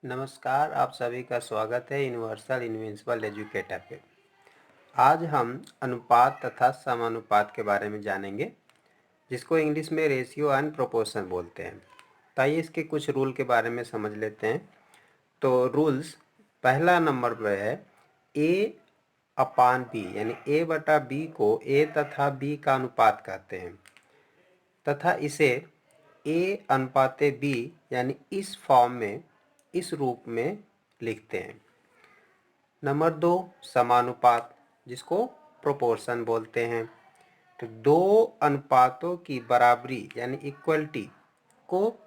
नमस्कार, आप सभी का स्वागत है यूनिवर्सल इनविंसिबल एजुकेटर पे। आज हम अनुपात तथा समानुपात के बारे में जानेंगे, जिसको इंग्लिश में रेशियो एंड प्रोपोर्शन बोलते हैं। तो आइए इसके कुछ रूल के बारे में समझ लेते हैं। तो रूल्स, पहला नंबर पर है ए अपान बी, यानी ए बटा बी को ए तथा बी का अनुपात कहते हैं तथा इसे ए अनुपाते बी यानी इस फॉर्म में, इस रूप में लिखते हैं। नंबर 2 समानुपात, जिसको प्रोपोर्शन बोलते हैं। तो दो अनुपातों की बराबरी यानी इक्वलिटी को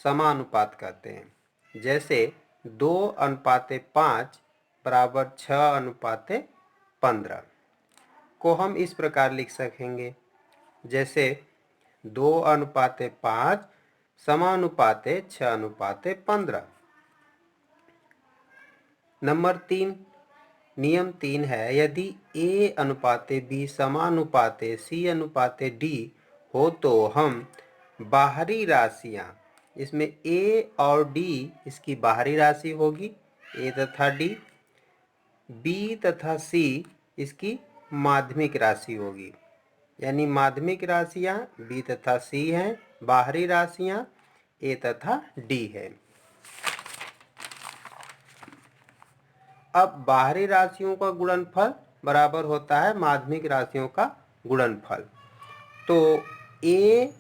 समानुपात कहते हैं। जैसे 2:5 बराबर 6:15 को हम इस प्रकार लिख सकेंगे, जैसे 2:5 समानुपाते 6:15। नंबर 3, नियम 3 है, यदि ए अनुपाते बी समानुपाते सी अनुपाते डी हो तो हम बाहरी राशियां, इसमें ए और डी इसकी बाहरी राशि होगी, ए तथा डी, बी तथा सी इसकी माध्यमिक राशि होगी। यानी माध्यमिक राशियां बी तथा सी हैं, बाहरी राशियां ए तथा डी है। अब बाहरी राशियों का गुणनफल बराबर होता है माध्यमिक राशियों का गुणनफल। तो ए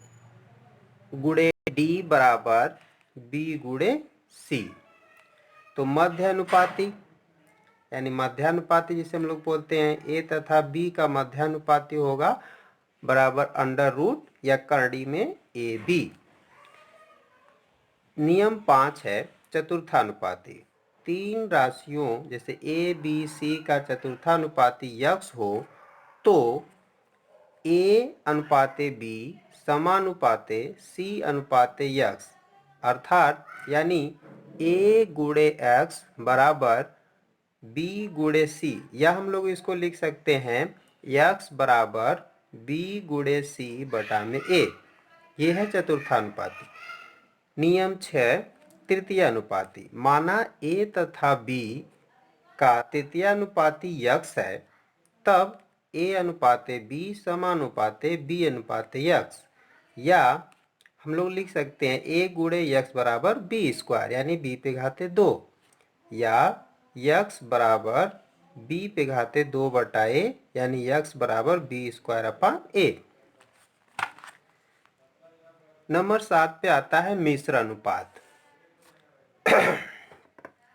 गुणे डी बराबर बी गुणे सी। तो मध्य अनुपाती, यानी मध्यानुपाती जिसे हम लोग बोलते हैं, ए तथा बी का मध्यानुपाती होगा बराबर अंडर रूट या करड़ी में ए बी। नियम 5 है चतुर्थानुपाती। तीन राशियों जैसे ए बी सी का चतुर्थानुपाती यक्स हो तो ए अनुपाते बी समानुपाते सी अनुपाते यक्स, अर्थात यानी ए गुणे एक्स बराबर बी गुणे सी, या हम लोग इसको लिख सकते हैं यक्स बराबर बी गुणे सी बटा में ए। ये है चतुर्थानुपाती। नियम 6 तृतीयानुपाती। माना ए तथा बी का तृतीयानुपाती यक्स है, तब ए अनुपाते बी समानुपाते बी अनुपाते यक्स, या हम लोग लिख सकते हैं ए गुणे यक्स बराबर बी स्क्वायर, यानी बी पे घाते 2, या यक्स बराबर बी पे घाते 2 बटा ए, यानी यक्स बराबर बी स्क्वायर अपान ए। नंबर 7 पे आता है मिश्र अनुपात।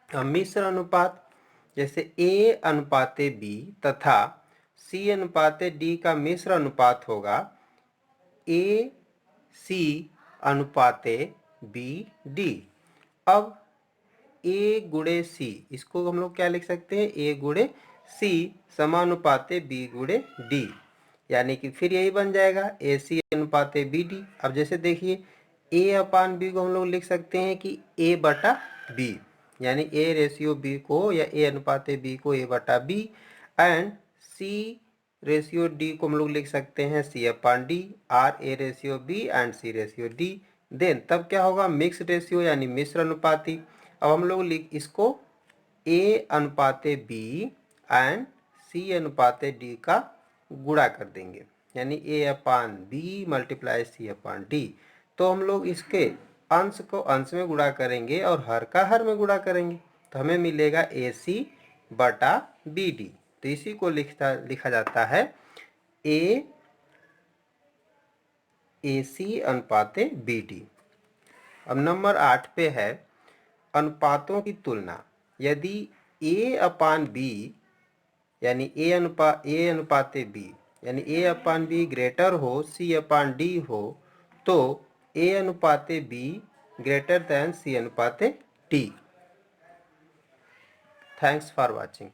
मिश्र अनुपात जैसे ए अनुपाते बी तथा सी अनुपाते डी का मिश्र अनुपात होगा ए सी अनुपाते बी डी। अब ए गुणे सी, इसको हम लोग क्या लिख सकते हैं, ए गुणे सी समानुपाते बी गुणे डी, यानी कि फिर यही बन जाएगा ए सी अनुपाते बी डी। अब जैसे देखिए ए अपान बी को हम लोग लिख सकते हैं कि ए बटा बी, यानी ए रेशियो बी को या ए अनुपाते बी को ए बटा B, and C ratio D को हम लोग लिख सकते हैं C upon D, are A ratio B and C ratio D. Then तब क्या होगा, मिक्स रेशियो यानी मिश्र अनुपाती। अब हम लोग इसको ए अनुपाते बी एंड सी अनुपाते डी का गुणा कर देंगे, यानी ए अपान B multiply C upon D. तो हम लोग इसके अंश को अंश में गुणा करेंगे और हर का हर में गुणा करेंगे, तो हमें मिलेगा ए सी बटा बी डी। तो इसी को लिखा जाता है ए सी अनुपाते बी डी। अब नंबर 8 पे है अनुपातों की तुलना। यदि ए अपान बी यानी ए अनुपाते बी यानी ए अपान बी ग्रेटर हो सी अपान डी हो, तो ए अनुपाते बी ग्रेटर दैन सी अनुपाते डी। Thanks for watching.